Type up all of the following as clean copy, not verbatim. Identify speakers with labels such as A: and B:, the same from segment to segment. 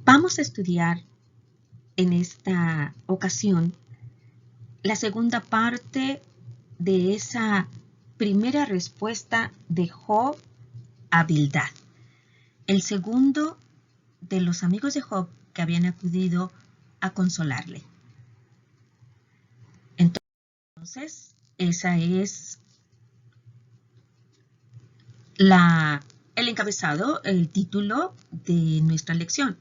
A: Vamos a estudiar en esta ocasión la segunda parte de esa primera respuesta de Job a Bildad, el segundo de los amigos de Job que habían acudido a consolarle. Entonces, esa es el encabezado, el título de nuestra lección.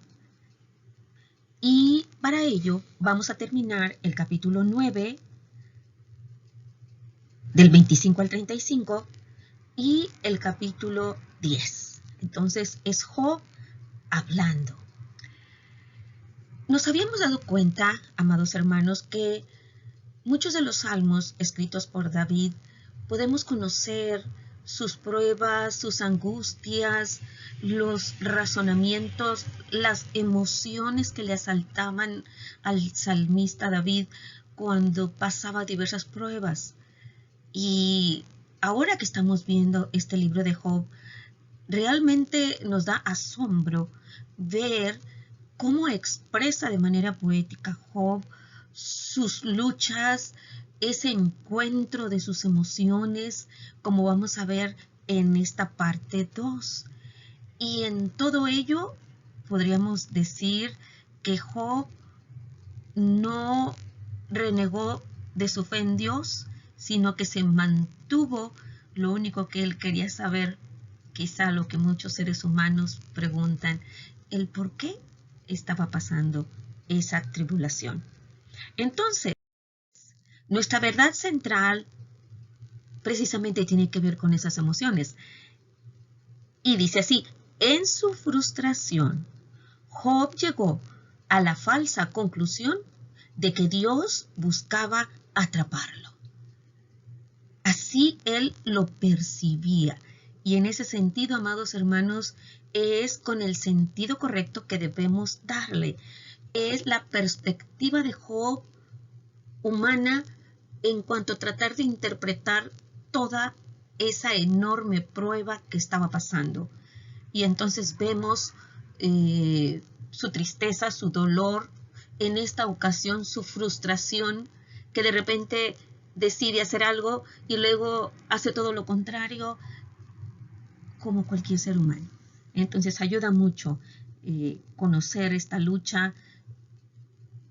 A: Y para ello vamos a terminar el capítulo 9, del 25 al 35, y el capítulo 10. Entonces es Job hablando. Nos habíamos dado cuenta, amados hermanos, que muchos de los salmos escritos por David podemos conocer sus pruebas, sus angustias, los razonamientos, las emociones que le asaltaban al salmista David cuando pasaba diversas pruebas. Y ahora que estamos viendo este libro de Job, realmente nos da asombro ver cómo expresa de manera poética Job sus luchas, ese encuentro de sus emociones, como vamos a ver en esta parte 2. Y en todo ello podríamos decir que Job no renegó de su fe en Dios, sino que se mantuvo. Lo único que él quería saber, quizá lo que muchos seres humanos preguntan, el por qué estaba pasando esa tribulación. Entonces, nuestra verdad central precisamente tiene que ver con esas emociones. Y dice así: en su frustración, Job llegó a la falsa conclusión de que Dios buscaba atraparlo. Así él lo percibía. Y en ese sentido, amados hermanos, es con el sentido correcto que debemos darle. Es la perspectiva de Job humana en cuanto a tratar de interpretar toda esa enorme prueba que estaba pasando. Y entonces vemos su tristeza, su dolor, en esta ocasión su frustración, que de repente decide hacer algo y luego hace todo lo contrario, como cualquier ser humano. Entonces ayuda mucho conocer esta lucha,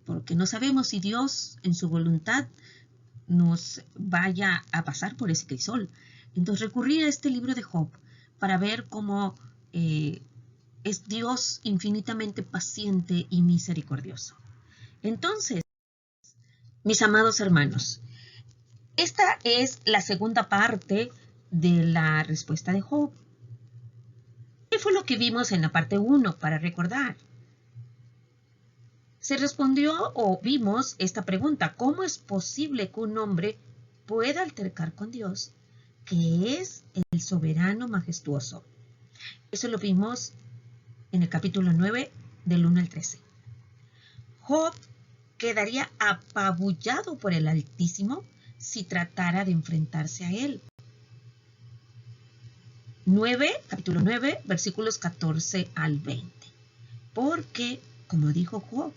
A: porque no sabemos si Dios en su voluntad nos vaya a pasar por ese crisol. Entonces recurrir a este libro de Job para ver cómo es Dios infinitamente paciente y misericordioso. Entonces, mis amados hermanos, esta es la segunda parte de la respuesta de Job. ¿Qué fue lo que vimos en la parte 1 para recordar? Se respondió o vimos esta pregunta: ¿cómo es posible que un hombre pueda altercar con Dios, que es el soberano majestuoso? Eso lo vimos en el capítulo 9, del 1 al 13. Job quedaría apabullado por el Altísimo si tratara de enfrentarse a él. Capítulo 9, versículos 14 al 20. Porque, como dijo Job,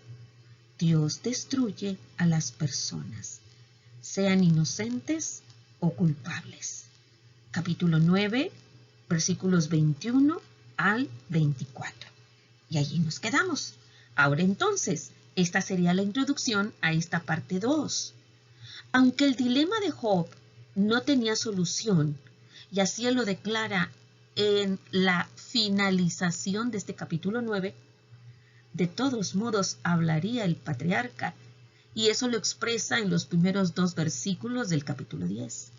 A: Dios destruye a las personas, sean inocentes o culpables. Capítulo 9, versículos 21 al 24. Y allí nos quedamos. Ahora entonces, esta sería la introducción a esta parte 2. Aunque el dilema de Job no tenía solución, y así él lo declara en la finalización de este capítulo 9, de todos modos hablaría el patriarca, y eso lo expresa en los primeros 2 versículos del capítulo 10.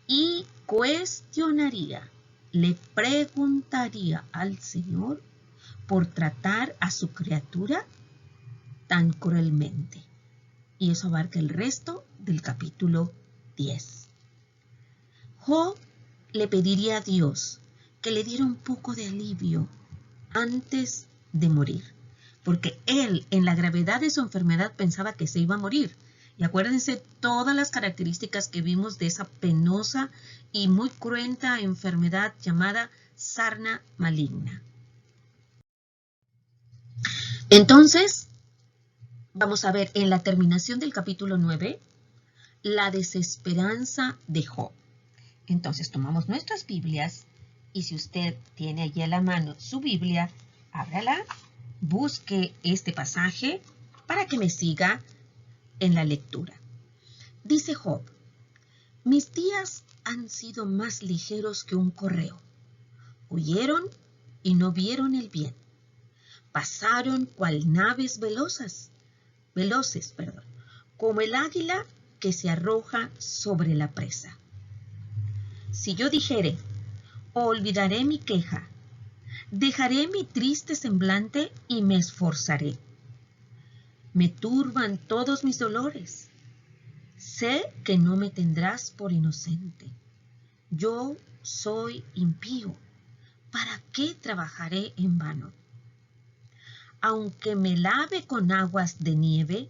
A: Y cuestionaría, le preguntaría al Señor por tratar a su criatura tan cruelmente. Y eso abarca el resto del capítulo 10. Job le pediría a Dios que le diera un poco de alivio antes de morir, porque él, en la gravedad de su enfermedad, pensaba que se iba a morir. Y acuérdense todas las características que vimos de esa penosa y muy cruenta enfermedad llamada sarna maligna. Entonces, vamos a ver en la terminación del capítulo 9, la desesperanza de Job. Entonces, tomamos nuestras Biblias y si usted tiene allí a la mano su Biblia, ábrala, busque este pasaje para que me siga en la lectura. Dice Job: mis días han sido más ligeros que un correo. Huyeron y no vieron el bien. Pasaron cual naves veloces, como el águila que se arroja sobre la presa. Si yo dijere, olvidaré mi queja, dejaré mi triste semblante y me esforzaré. Me turban todos mis dolores. Sé que no me tendrás por inocente. Yo soy impío. ¿Para qué trabajaré en vano? Aunque me lave con aguas de nieve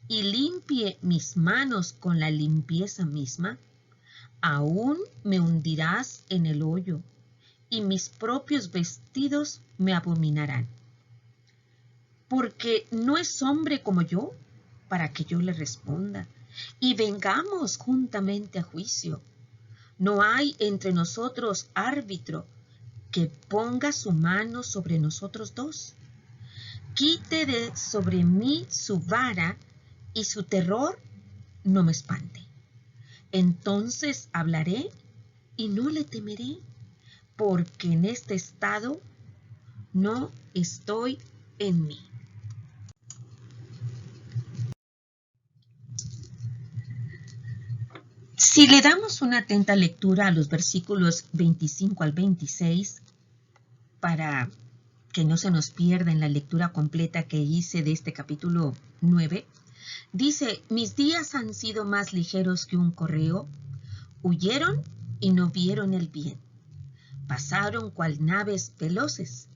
A: y limpie mis manos con la limpieza misma, aún me hundirás en el hoyo y mis propios vestidos me abominarán. Porque no es hombre como yo para que yo le responda y vengamos juntamente a juicio. No hay entre nosotros árbitro que ponga su mano sobre nosotros dos. Quite de sobre mí su vara y su terror no me espante. Entonces hablaré y no le temeré, porque en este estado no estoy en mí. Si le damos una atenta lectura a los versículos 25 al 26, para que no se nos pierda en la lectura completa que hice de este capítulo 9, dice: mis días han sido más ligeros que un correo, huyeron y no vieron el bien. Pasaron cual naves veloces,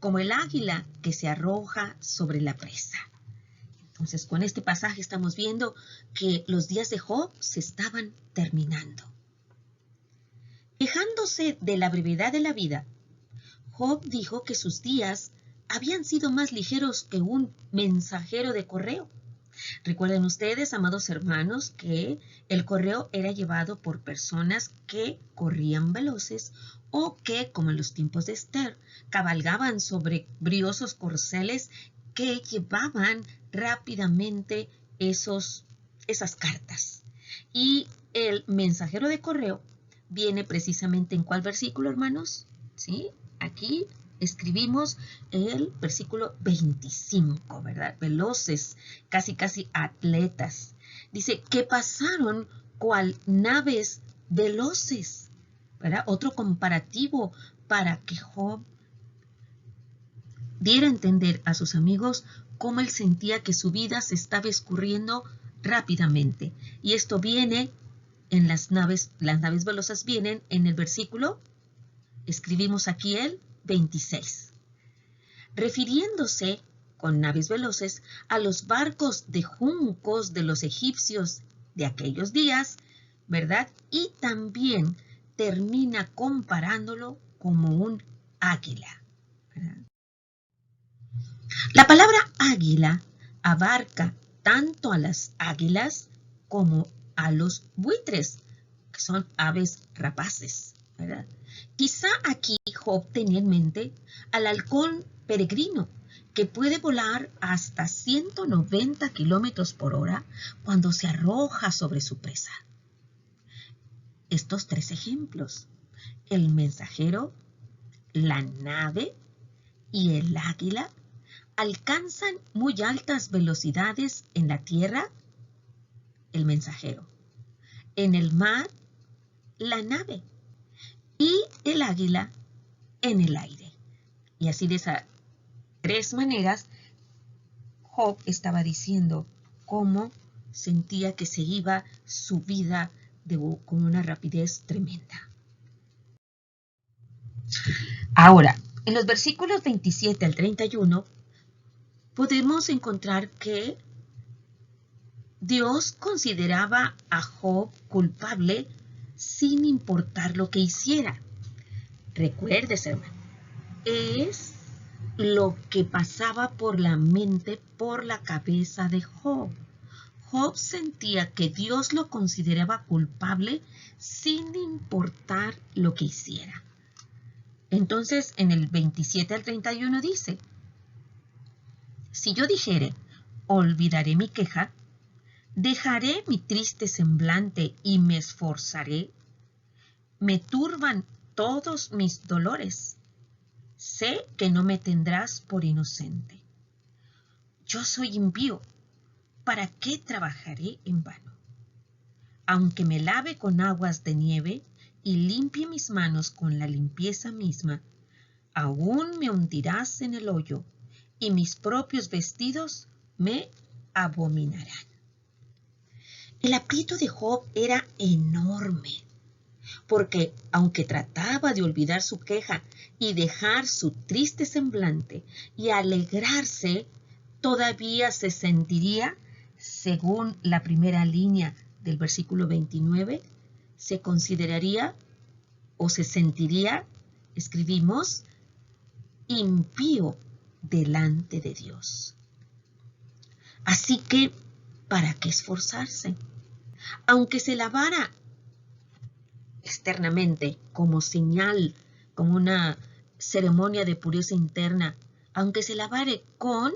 A: como el águila que se arroja sobre la presa. Entonces, con este pasaje estamos viendo que los días de Job se estaban terminando. Quejándose de la brevedad de la vida, Job dijo que sus días habían sido más ligeros que un mensajero de correo. Recuerden ustedes, amados hermanos, que el correo era llevado por personas que corrían veloces o que, como en los tiempos de Esther, cabalgaban sobre briosos corceles que llevaban rápidamente esas cartas. Y el mensajero de correo viene precisamente en ¿cuál versículo, hermanos? ¿Sí? Aquí escribimos el versículo 25, ¿verdad? Veloces, casi atletas. Dice que pasaron cual naves veloces, ¿verdad? Otro comparativo para que Job diera a entender a sus amigos cómo él sentía que su vida se estaba escurriendo rápidamente. Y esto viene en las naves velozas vienen en el versículo, escribimos aquí el 26, refiriéndose con naves veloces a los barcos de juncos de los egipcios de aquellos días, ¿verdad? Y también termina comparándolo como un águila, ¿verdad? La palabra águila abarca tanto a las águilas como a los buitres, que son aves rapaces, ¿verdad? Quizá aquí Job tenía en mente al halcón peregrino, que puede volar hasta 190 kilómetros por hora cuando se arroja sobre su presa. Estos tres ejemplos, el mensajero, la nave y el águila, alcanzan muy altas velocidades en la tierra, el mensajero, en el mar, la nave, y el águila en el aire. Y así de esas tres maneras, Job estaba diciendo cómo sentía que se iba su vida con una rapidez tremenda. Ahora, en los versículos 27 al 31, podemos encontrar que Dios consideraba a Job culpable sin importar lo que hiciera. Recuérdese, hermano, es lo que pasaba por la mente, por la cabeza de Job. Job sentía que Dios lo consideraba culpable sin importar lo que hiciera. Entonces, en el 27 al 31 dice, si yo dijere, olvidaré mi queja, dejaré mi triste semblante y me esforzaré, me turban todos mis dolores. Sé que no me tendrás por inocente. Yo soy impío. ¿Para qué trabajaré en vano? Aunque me lave con aguas de nieve y limpie mis manos con la limpieza misma, aún me hundirás en el hoyo y mis propios vestidos me abominarán. El aprieto de Job era enorme, porque aunque trataba de olvidar su queja y dejar su triste semblante y alegrarse, todavía se sentiría, según la primera línea del versículo 29, se consideraría o se sentiría, escribimos, impío delante de Dios. Así que, ¿para qué esforzarse? Aunque se lavara externamente como señal, como una ceremonia de pureza interna, aunque se lavare con,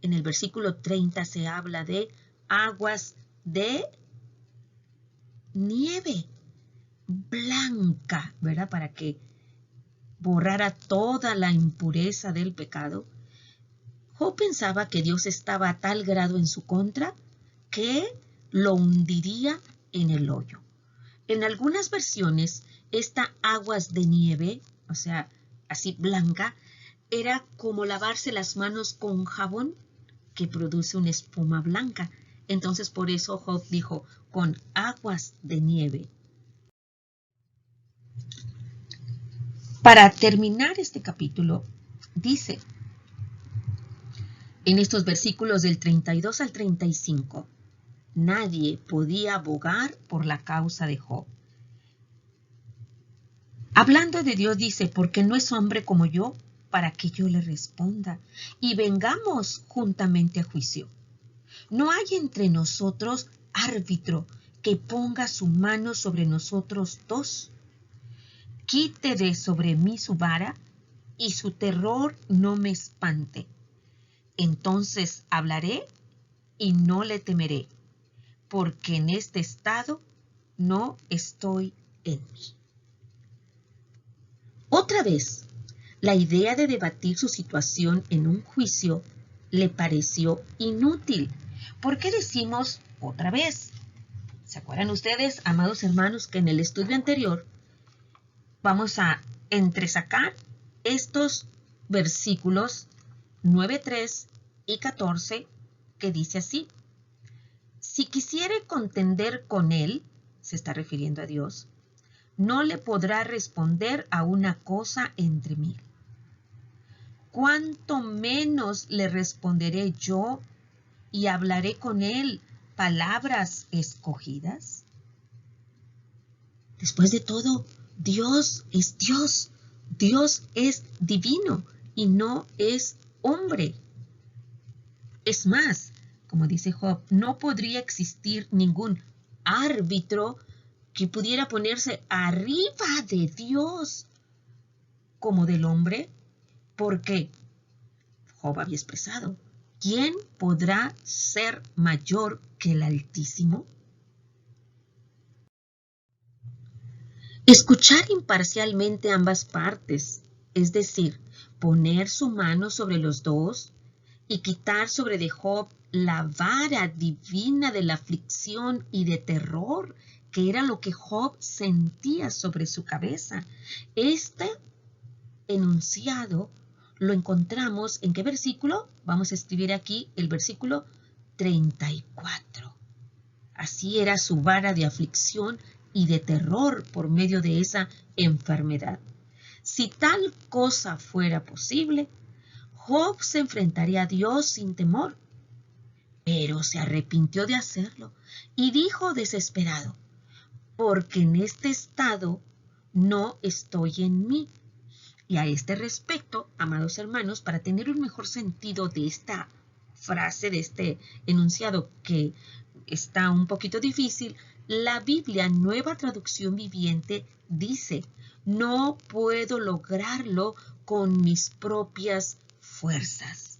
A: en el versículo 30 se habla de aguas de nieve blanca, ¿verdad? Para que borrara toda la impureza del pecado. Job pensaba que Dios estaba a tal grado en su contra que lo hundiría en el hoyo. En algunas versiones, esta aguas de nieve, o sea, así blanca, era como lavarse las manos con jabón que produce una espuma blanca. Entonces, por eso Job dijo, con aguas de nieve. Para terminar este capítulo, dice, en estos versículos del 32 al 35, nadie podía abogar por la causa de Job. Hablando de Dios dice, porque no es hombre como yo, para que yo le responda, y vengamos juntamente a juicio. No hay entre nosotros árbitro que ponga su mano sobre nosotros dos. Quite de sobre mí su vara, y su terror no me espante. Entonces hablaré y no le temeré, porque en este estado no estoy en mí. Otra vez, la idea de debatir su situación en un juicio le pareció inútil. ¿Por qué decimos otra vez? ¿Se acuerdan ustedes, amados hermanos, que en el estudio anterior vamos a entresacar estos versículos 9, 3 y 14 que dice así? Si quisiere contender con él, se está refiriendo a Dios, no le podrá responder a una cosa entre mil. ¿Cuánto menos le responderé yo y hablaré con él palabras escogidas? Después de todo, Dios es Dios. Dios es divino y no es hombre. Es más, como dice Job, no podría existir ningún árbitro que pudiera ponerse arriba de Dios como del hombre, porque Job había expresado, ¿quién podrá ser mayor que el Altísimo? Escuchar imparcialmente ambas partes, es decir, poner su mano sobre los dos y quitar sobre de Job la vara divina de la aflicción y de terror, que era lo que Job sentía sobre su cabeza. Este enunciado lo encontramos ¿en qué versículo? Vamos a escribir aquí el versículo 34. Así era su vara de aflicción y de terror por medio de esa enfermedad. Si tal cosa fuera posible, Job se enfrentaría a Dios sin temor, pero se arrepintió de hacerlo y dijo desesperado, porque en este estado no estoy en mí. Y a este respecto, amados hermanos, para tener un mejor sentido de esta frase, de este enunciado que está un poquito difícil, la Biblia, Nueva Traducción Viviente, dice: no puedo lograrlo con mis propias fuerzas.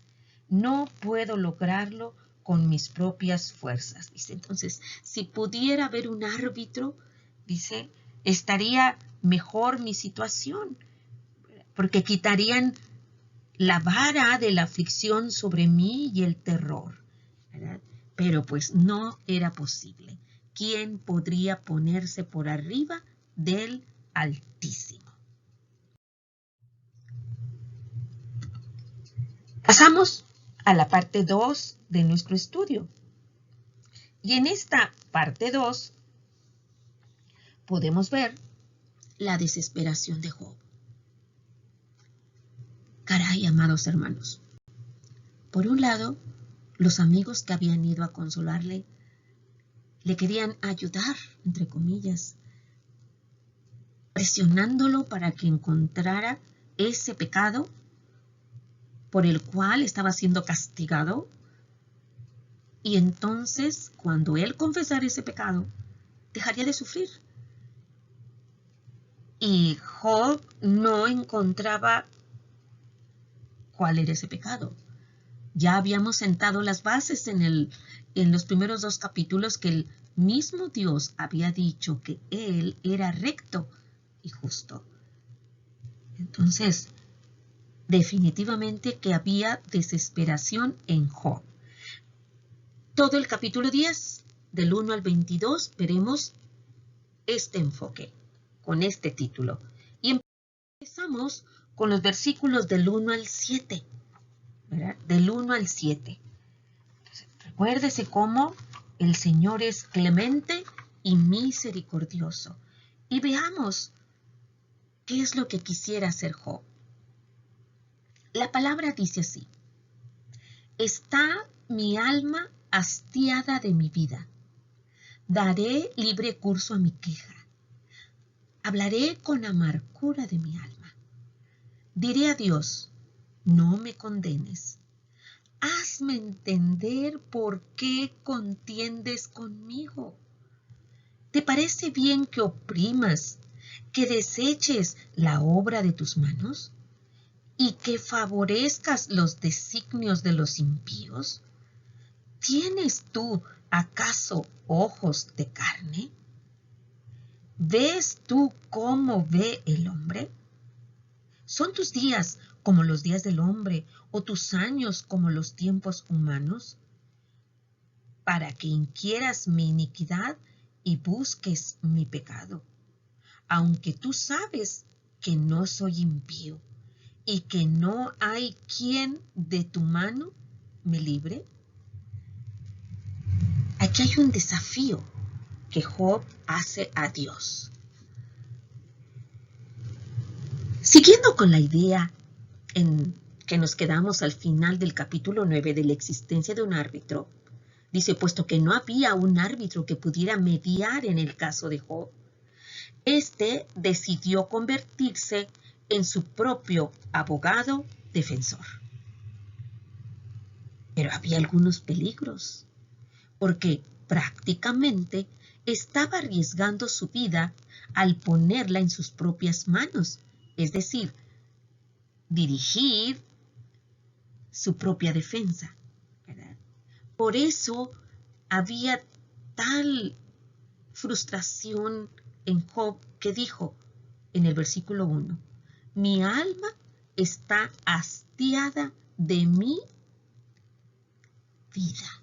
A: No puedo lograrlo con mis propias fuerzas. Dice, entonces, si pudiera haber un árbitro, dice, estaría mejor mi situación, porque quitarían la vara de la aflicción sobre mí y el terror, ¿verdad? Pero pues no era posible. ¿Quién podría ponerse por arriba del Altísimo? Pasamos a la parte 2 de nuestro estudio. Y en esta parte 2 podemos ver la desesperación de Job. Caray, amados hermanos. Por un lado, los amigos que habían ido a consolarle le querían ayudar, entre comillas, presionándolo para que encontrara ese pecado por el cual estaba siendo castigado. Y entonces, cuando él confesara ese pecado, dejaría de sufrir. Y Job no encontraba cuál era ese pecado. Ya habíamos sentado las bases en los primeros 2 capítulos que el mismo Dios había dicho que él era recto y justo. Entonces, definitivamente que había desesperación en Job. Todo el capítulo 10, del 1 al 22, veremos este enfoque, con este título. Y empezamos con los versículos del 1 al 7, ¿verdad? Del 1 al 7. Entonces, recuérdese cómo el Señor es clemente y misericordioso. Y veamos qué es lo que quisiera hacer Job. La palabra dice así: está mi alma hastiada de mi vida. Daré libre curso a mi queja. Hablaré con amargura de mi alma. Diré a Dios: no me condenes. Hazme entender por qué contiendes conmigo. ¿Te parece bien que oprimas, que deseches la obra de tus manos y que favorezcas los designios de los impíos? ¿Tienes tú acaso ojos de carne? ¿Ves tú cómo ve el hombre? ¿Son tus días como los días del hombre o tus años como los tiempos humanos? Para que inquieras mi iniquidad y busques mi pecado, aunque tú sabes que no soy impío y que no hay quien de tu mano me libre. Aquí hay un desafío que Job hace a Dios. Siguiendo con la idea en que nos quedamos al final del capítulo 9 de la existencia de un árbitro, dice, puesto que no había un árbitro que pudiera mediar en el caso de Job, este decidió convertirse en su propio abogado defensor. Pero había algunos peligros, porque prácticamente estaba arriesgando su vida al ponerla en sus propias manos, es decir, dirigir su propia defensa, ¿verdad? Por eso había tal frustración en Job que dijo en el versículo 1, mi alma está hastiada de mi vida.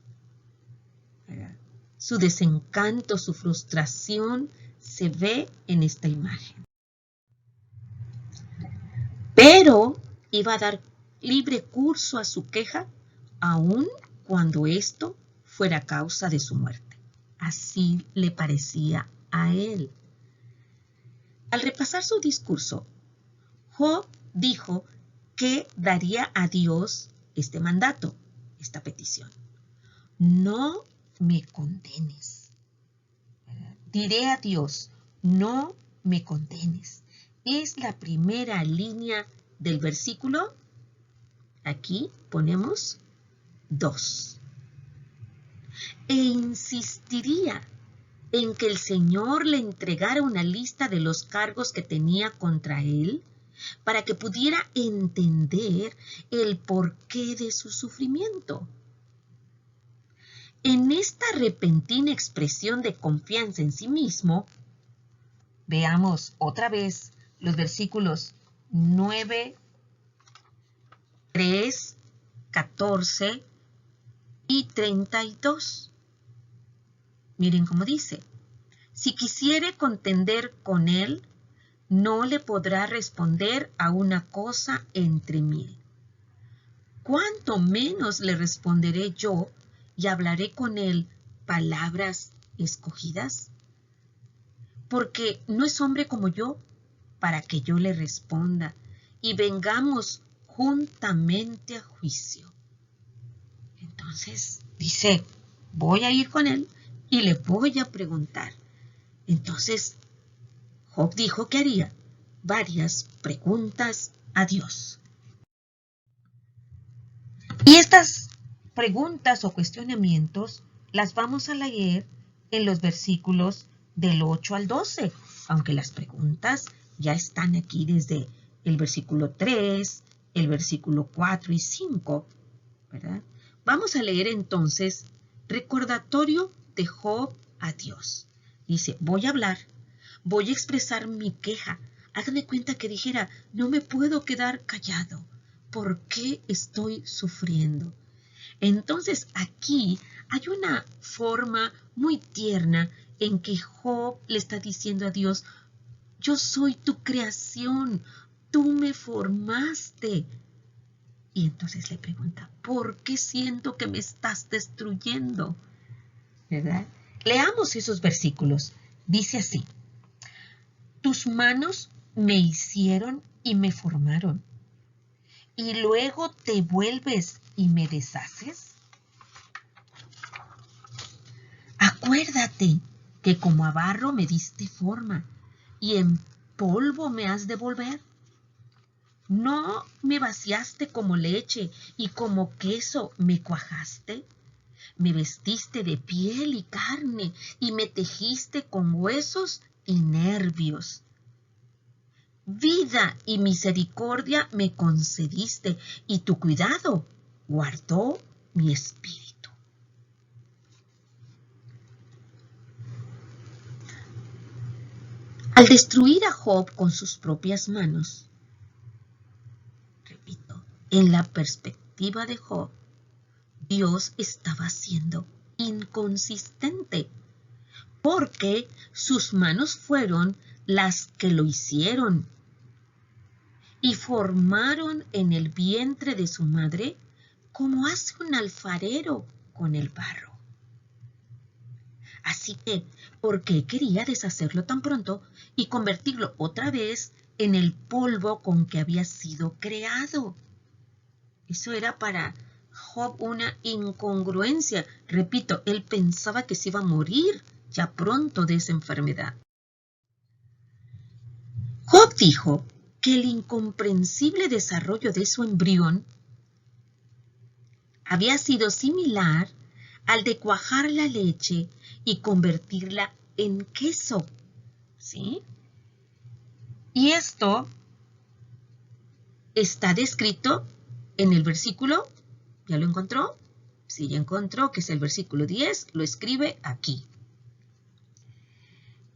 A: ¿Verdad? Su desencanto, su frustración se ve en esta imagen. Pero iba a dar libre curso a su queja, aun cuando esto fuera causa de su muerte. Así le parecía a él. Al repasar su discurso, Job dijo que daría a Dios este mandato, esta petición. No me condenes. Diré a Dios, no me condenes. es la primera línea del versículo. Aquí ponemos 2. E insistiría en que el Señor le entregara una lista de los cargos que tenía contra él para que pudiera entender el porqué de su sufrimiento. En esta repentina expresión de confianza en sí mismo, veamos otra vez los versículos 9, 3, 14 y 32. Miren cómo dice: si quisiere contender con él, no le podrá responder a una cosa entre 1000. ¿Cuánto menos le responderé yo y hablaré con él palabras escogidas? Porque no es hombre como yo para que yo le responda y vengamos juntamente a juicio. Entonces dice, voy a ir con él y le voy a preguntar. Entonces Job dijo que haría varias preguntas a Dios. Y estas preguntas o cuestionamientos las vamos a leer en los versículos del 8 al 12, aunque las preguntas ya están aquí desde el versículo 3, el versículo 4 y 5, ¿verdad? Vamos a leer entonces recordatorio de Job a Dios. Dice, voy a hablar, voy a expresar mi queja. Háganme cuenta que dijera, no me puedo quedar callado. ¿Por qué estoy sufriendo? Entonces aquí hay una forma muy tierna en que Job le está diciendo a Dios, yo soy tu creación, tú me formaste. Y entonces le pregunta, ¿por qué siento que me estás destruyendo? ¿Verdad? Leamos esos versículos. Dice así, tus manos me hicieron y me formaron, y luego te vuelves y me deshaces. Acuérdate que como a barro me diste forma, y en polvo me has de volver. ¿No me vaciaste como leche y como queso me cuajaste? Me vestiste de piel y carne y me tejiste con huesos y nervios. Vida y misericordia me concediste y tu cuidado guardó mi espíritu. Al destruir a Job con sus propias manos, repito, en la perspectiva de Job, Dios estaba siendo inconsistente, porque sus manos fueron las que lo hicieron y formaron en el vientre de su madre como hace un alfarero con el barro. Así que, ¿por qué quería deshacerlo tan pronto y convertirlo otra vez en el polvo con que había sido creado? Eso era para Job una incongruencia. Repito, él pensaba que se iba a morir ya pronto de esa enfermedad. Job dijo que el incomprensible desarrollo de su embrión había sido similar al de cuajar la leche y convertirla en queso, ¿sí? Y esto está descrito en el versículo, ¿ya lo encontró? Si ya encontró, que es el versículo 10, lo escribe aquí.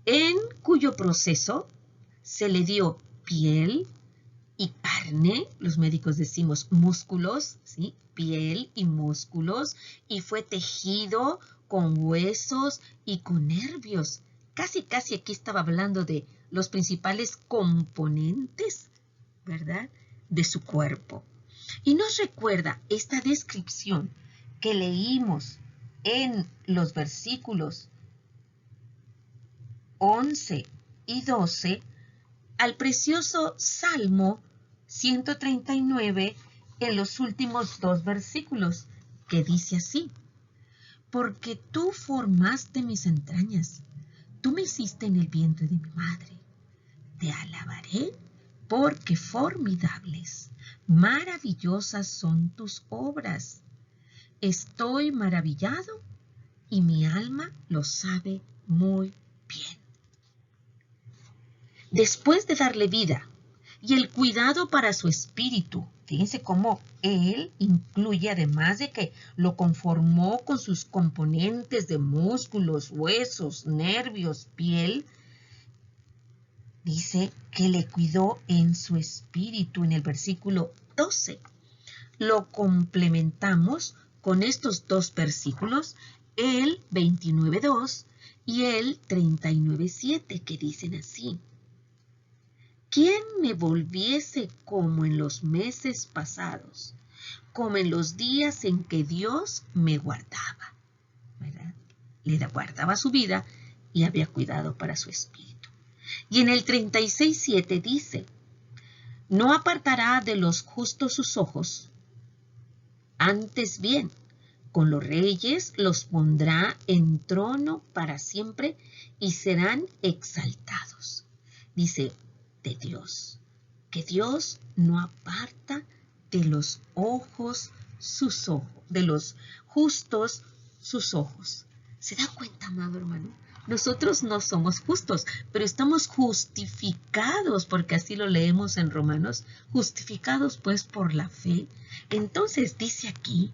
A: En cuyo proceso se le dio piel y carne, los médicos decimos músculos, ¿sí? Piel y músculos, y fue tejido con huesos y con nervios. Casi aquí estaba hablando de los principales componentes, ¿verdad?, de su cuerpo. Y nos recuerda esta descripción que leímos en los versículos 11 y 12 al precioso Salmo 139 en los últimos 2 versículos, que dice así, porque tú formaste mis entrañas, tú me hiciste en el vientre de mi madre, Te alabaré porque formidables, maravillosas son tus obras. Estoy maravillado y mi alma lo sabe muy bien. Después de darle vida y el cuidado para su espíritu, fíjense cómo él incluye, además de que lo conformó con sus componentes de músculos, huesos, nervios, piel, dice que le cuidó en su espíritu en el versículo 12. Lo complementamos con estos dos versículos, el 29.2 y el 39.7, que dicen así. ¿Quién me volviese como en los meses pasados, como en los días en que Dios me guardaba? ¿Verdad? Le guardaba su vida y había cuidado para su espíritu. Y en el 36.7 dice, no apartará de los justos sus ojos, antes bien, con los reyes los pondrá en trono para siempre y serán exaltados. Dice, de Dios, que Dios no aparta de los ojos sus ojos, de los justos sus ojos. ¿Se da cuenta, amado hermano? Nosotros no somos justos, pero estamos justificados, porque así lo leemos en Romanos, justificados pues por la fe. Entonces dice aquí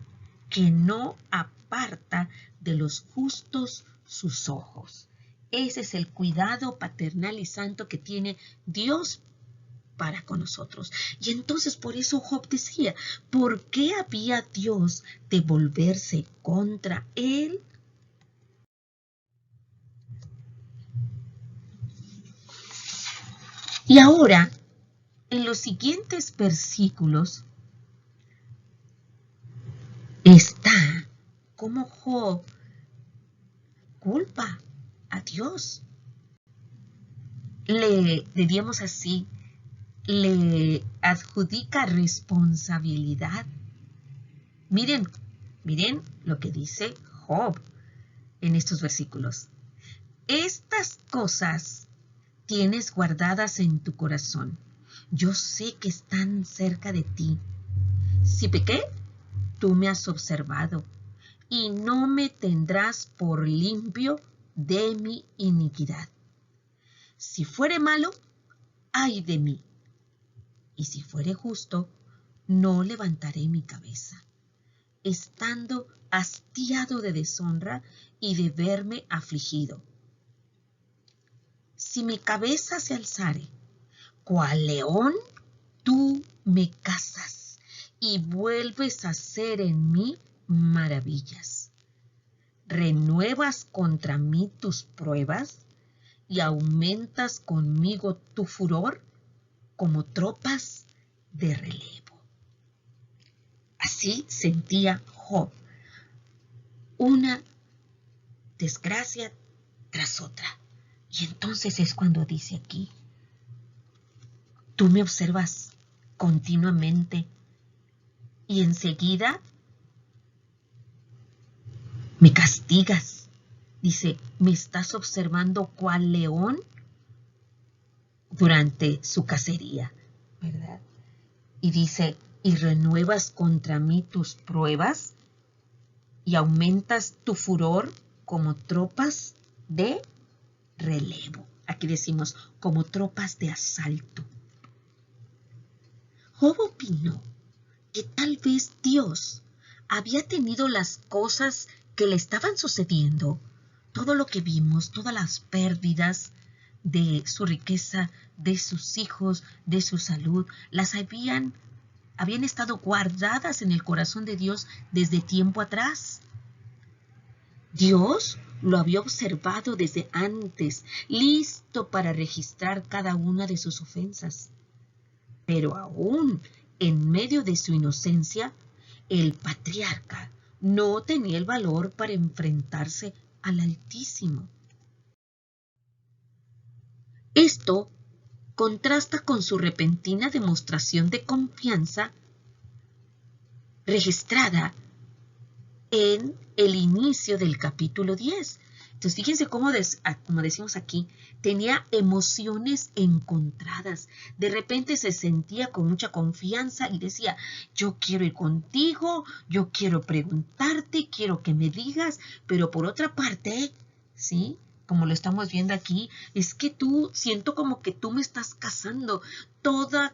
A: que no aparta de los justos sus ojos. Ese es el cuidado paternal y santo que tiene Dios para con nosotros. Y entonces por eso Job decía, ¿por qué había Dios de volverse contra él? Y ahora, en los siguientes versículos, está como Job culpa a Dios. Diríamos así, le adjudica responsabilidad. Miren lo que dice Job en estos versículos. Estas cosas tienes guardadas en tu corazón. Yo sé que están cerca de ti. Si pequé, tú me has observado y no me tendrás por limpio de mi iniquidad. Si fuere malo, ay de mí. Y si fuere justo, no levantaré mi cabeza, estando hastiado de deshonra y de verme afligido. Si mi cabeza se alzare, cual león, tú me cazas y vuelves a hacer en mí maravillas. Renuevas contra mí tus pruebas y aumentas conmigo tu furor como tropas de relevo. Así sentía Job, una desgracia tras otra. Y entonces es cuando dice aquí, tú me observas continuamente y enseguida me castigas. Dice, me estás observando cual león durante su cacería, ¿verdad? Y dice, y renuevas contra mí tus pruebas y aumentas tu furor como tropas de relevo. Aquí decimos, como tropas de asalto. Job opinó que tal vez Dios había tenido las cosas que le estaban sucediendo, todo lo que vimos, todas las pérdidas de su riqueza, de sus hijos, de su salud, las habían estado guardadas en el corazón de Dios desde tiempo atrás. Dios lo había observado desde antes, listo para registrar cada una de sus ofensas. Pero aún en medio de su inocencia, el patriarca no tenía el valor para enfrentarse al Altísimo. Esto contrasta con su repentina demostración de confianza registrada en el inicio del capítulo 10, Entonces, fíjense cómo, como decimos aquí, tenía emociones encontradas. De repente se sentía con mucha confianza y decía, yo quiero ir contigo, yo quiero preguntarte, quiero que me digas, pero por otra parte, ¿sí? Como lo estamos viendo aquí, es que siento como que tú me estás casando.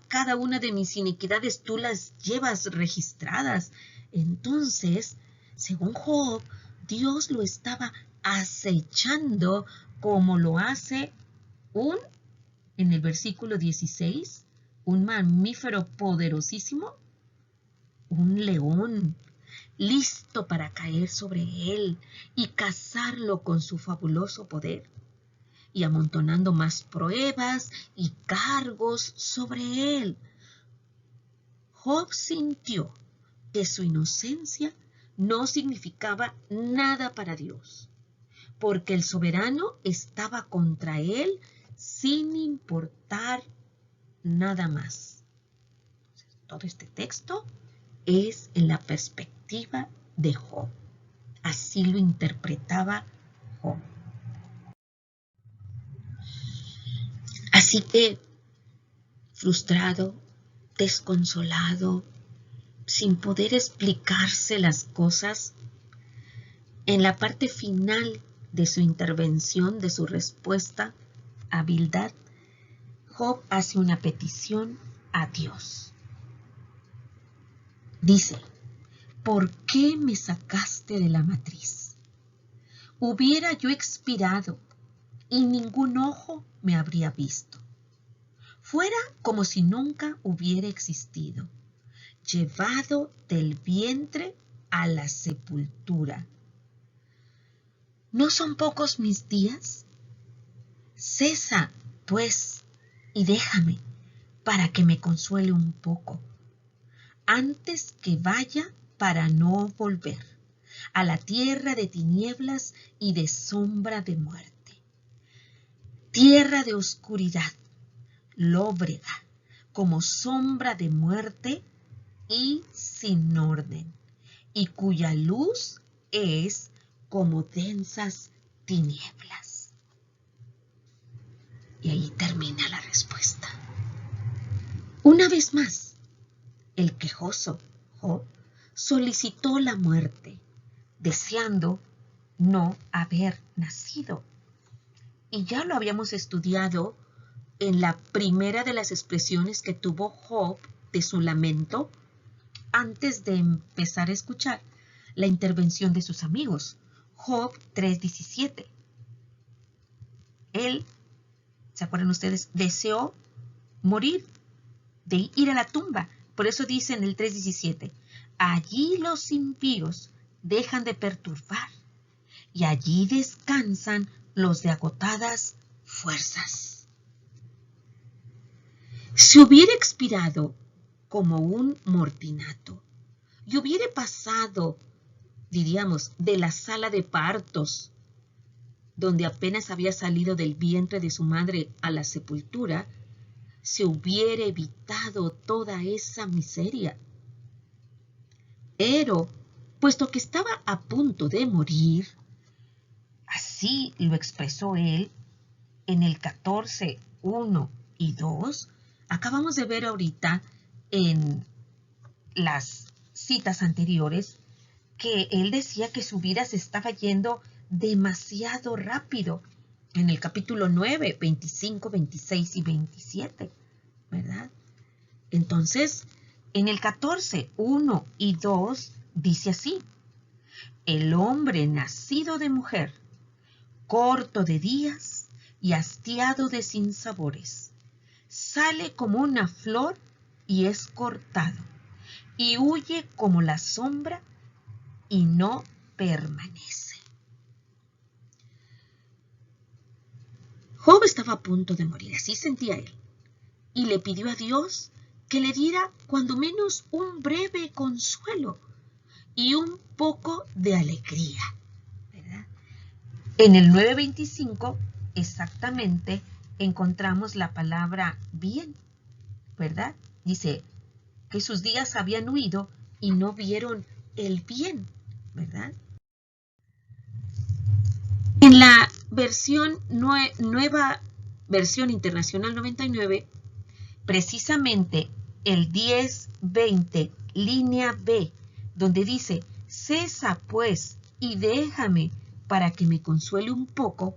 A: Cada una de mis iniquidades tú las llevas registradas. Entonces, según Job, Dios lo estaba acechando como lo hace en el versículo 16, un mamífero poderosísimo, un león, listo para caer sobre él y cazarlo con su fabuloso poder, y amontonando más pruebas y cargos sobre él. Job sintió que su inocencia no significaba nada para Dios, porque el soberano estaba contra él sin importar nada más. Todo este texto es en la perspectiva de Job. Así lo interpretaba Job. Así que, frustrado, desconsolado, sin poder explicarse las cosas, en la parte final de su intervención, de su respuesta a Bildad, Job hace una petición a Dios. Dice, ¿por qué me sacaste de la matriz? Hubiera yo expirado y ningún ojo me habría visto. Fuera como si nunca hubiera existido, llevado del vientre a la sepultura. ¿No son pocos mis días? Cesa, pues, y déjame, para que me consuele un poco, antes que vaya para no volver a la tierra de tinieblas y de sombra de muerte, tierra de oscuridad, lóbrega, como sombra de muerte y sin orden, y cuya luz es como densas tinieblas. Y ahí termina la respuesta. Una vez más, el quejoso Job solicitó la muerte, deseando no haber nacido. Y ya lo habíamos estudiado en la primera de las expresiones que tuvo Job de su lamento, antes de empezar a escuchar la intervención de sus amigos. Job 3:17. Él, ¿se acuerdan ustedes? Deseó morir, de ir a la tumba. Por eso dice en el 3:17, allí los impíos dejan de perturbar y allí descansan los de agotadas fuerzas. Si hubiera expirado como un mortinato y hubiera pasado, diríamos, de la sala de partos, donde apenas había salido del vientre de su madre a la sepultura, se hubiera evitado toda esa miseria. Pero, puesto que estaba a punto de morir, así lo expresó él en el 14, 1 y 2, acabamos de ver ahorita en las citas anteriores que él decía que su vida se estaba yendo demasiado rápido. En el capítulo 9, 25, 26 y 27, ¿verdad? Entonces, en el 14, 1 y 2 dice así, el hombre nacido de mujer, corto de días y hastiado de sinsabores, sale como una flor y es cortado, y huye como la sombra y no permanece. Job estaba a punto de morir, así sentía él, y le pidió a Dios que le diera cuando menos un breve consuelo y un poco de alegría, ¿verdad? En el 9:25 exactamente encontramos la palabra bien, ¿verdad? Dice que sus días habían huido y no vieron el bien, ¿verdad? En la nueva versión internacional 99, precisamente el 10:20, línea B, donde dice, cesa pues y déjame para que me consuele un poco,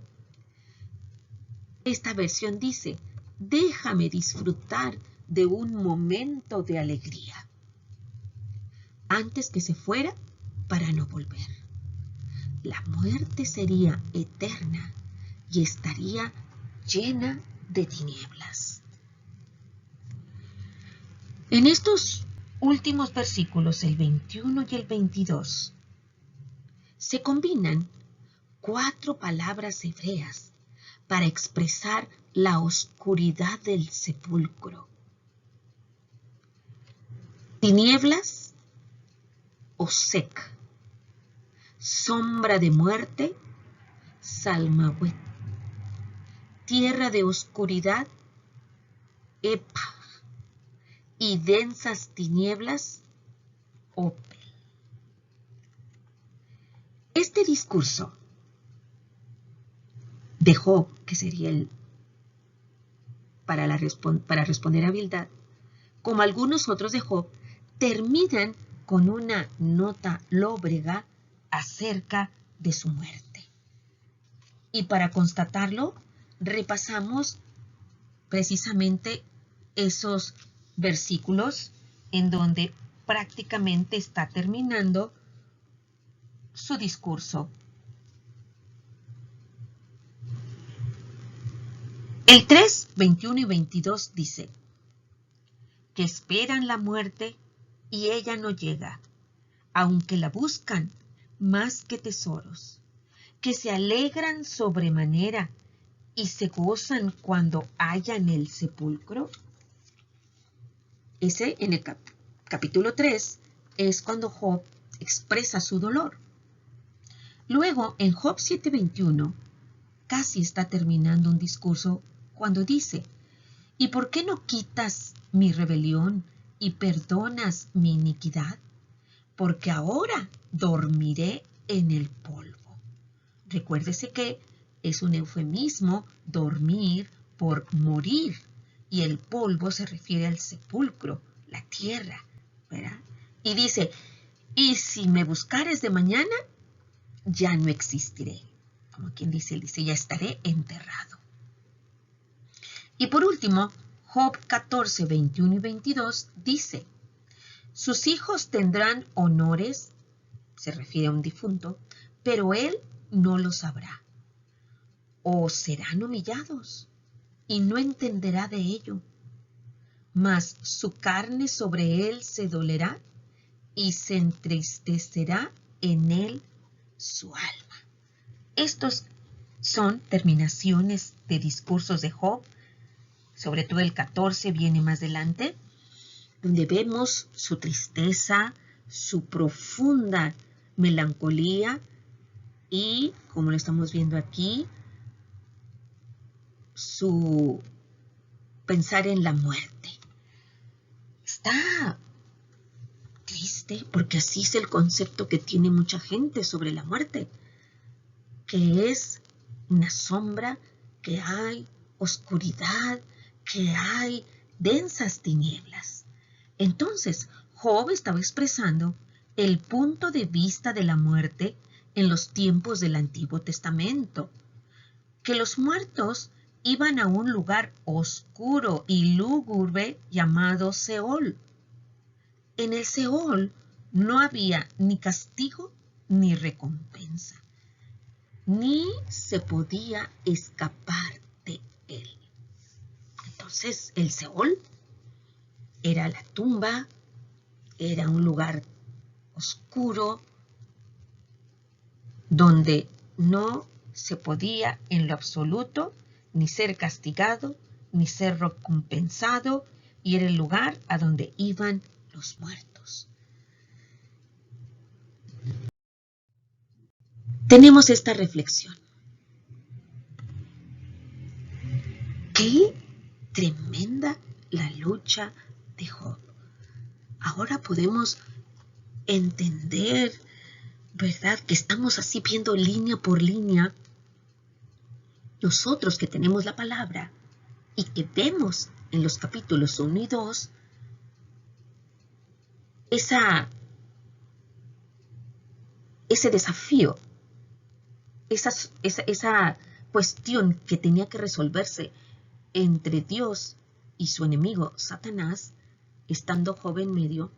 A: esta versión dice, déjame disfrutar de un momento de alegría antes que se fuera para no volver. La muerte sería eterna y estaría llena de tinieblas. En estos últimos versículos, el 21 y el 22, se combinan 4 palabras hebreas para expresar la oscuridad del sepulcro. Tinieblas o sec, sombra de muerte, salmahuet, tierra de oscuridad, epa, y densas tinieblas, opel. Este discurso de Job, que sería el para responder a Bildad, como algunos otros de Job, terminan con una nota lóbrega acerca de su muerte. Y para constatarlo, repasamos precisamente esos versículos en donde prácticamente está terminando su discurso. El 3, 21 y 22 dice que esperan la muerte y ella no llega, aunque la buscan más que tesoros, que se alegran sobremanera y se gozan cuando hallan el sepulcro. Ese en el capítulo 3 es cuando Job expresa su dolor. Luego, en Job 7:21, casi está terminando un discurso cuando dice, ¿y por qué no quitas mi rebelión y perdonas mi iniquidad? Porque ahora dormiré en el polvo. Recuérdese que es un eufemismo dormir por morir, y el polvo se refiere al sepulcro, la tierra, ¿verdad? Y dice, y si me buscares de mañana, ya no existiré. Como quien dice, él dice, ya estaré enterrado. Y por último, Job 14, 21 y 22 dice, sus hijos tendrán honores, se refiere a un difunto, pero él no lo sabrá. O serán humillados, y no entenderá de ello. Mas su carne sobre él se dolerá, y se entristecerá en él su alma. Estos son terminaciones de discursos de Job, sobre todo el 14 viene más adelante, donde vemos su tristeza, su profunda melancolía y, como lo estamos viendo aquí, su pensar en la muerte. Está triste porque así es el concepto que tiene mucha gente sobre la muerte, que es una sombra, que hay oscuridad, que hay densas tinieblas. Entonces, Job estaba expresando el punto de vista de la muerte en los tiempos del Antiguo Testamento, que los muertos iban a un lugar oscuro y lúgubre llamado Seol. En el Seol no había ni castigo ni recompensa, ni se podía escapar de él. Entonces, el Seol era la tumba, era un lugar oscuro donde no se podía en lo absoluto ni ser castigado, ni ser recompensado, y era el lugar a donde iban los muertos. Tenemos esta reflexión. ¡Qué tremenda la lucha de Job! Ahora podemos entender, ¿verdad?, que estamos así viendo línea por línea nosotros que tenemos la palabra y que vemos en los capítulos 1 y 2 ese desafío, esa cuestión que tenía que resolverse entre Dios y su enemigo, Satanás, estando Job en medio,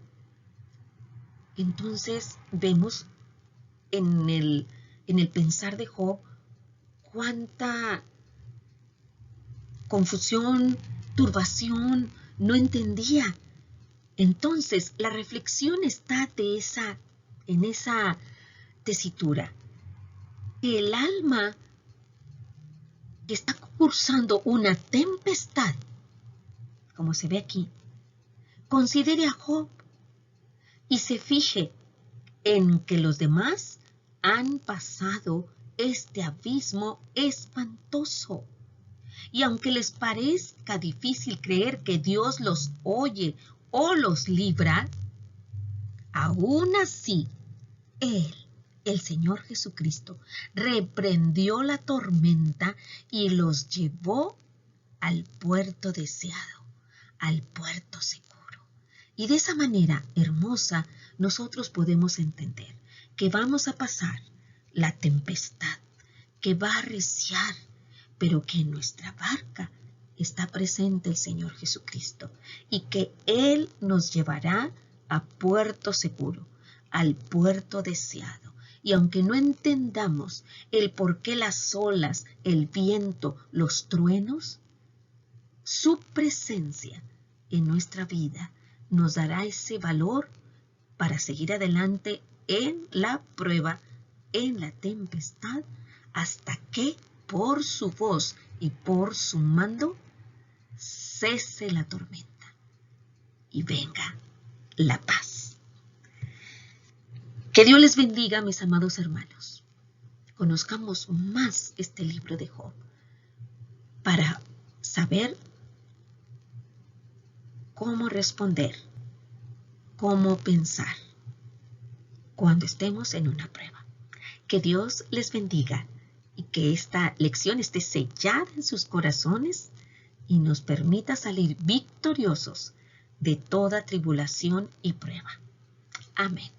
A: entonces vemos en el pensar de Job cuánta confusión, turbación, no entendía. Entonces, la reflexión está en esa tesitura, que el alma que está cursando una tempestad, como se ve aquí, considere a Job y se fije en que los demás han pasado este abismo espantoso. Y aunque les parezca difícil creer que Dios los oye o los libra, aún así, el Señor Jesucristo, reprendió la tormenta y los llevó al puerto deseado, al puerto seguro. Y de esa manera hermosa, nosotros podemos entender que vamos a pasar la tempestad, que va a arreciar, pero que en nuestra barca está presente el Señor Jesucristo y que Él nos llevará a puerto seguro, al puerto deseado. Y aunque no entendamos el por qué las olas, el viento, los truenos, su presencia en nuestra vida nos dará ese valor para seguir adelante en la prueba, en la tempestad, hasta que por su voz y por su mando cese la tormenta y venga la paz. Que Dios les bendiga, mis amados hermanos. Conozcamos más este libro de Job para saber cómo responder, cómo pensar cuando estemos en una prueba. Que Dios les bendiga y que esta lección esté sellada en sus corazones y nos permita salir victoriosos de toda tribulación y prueba. Amén.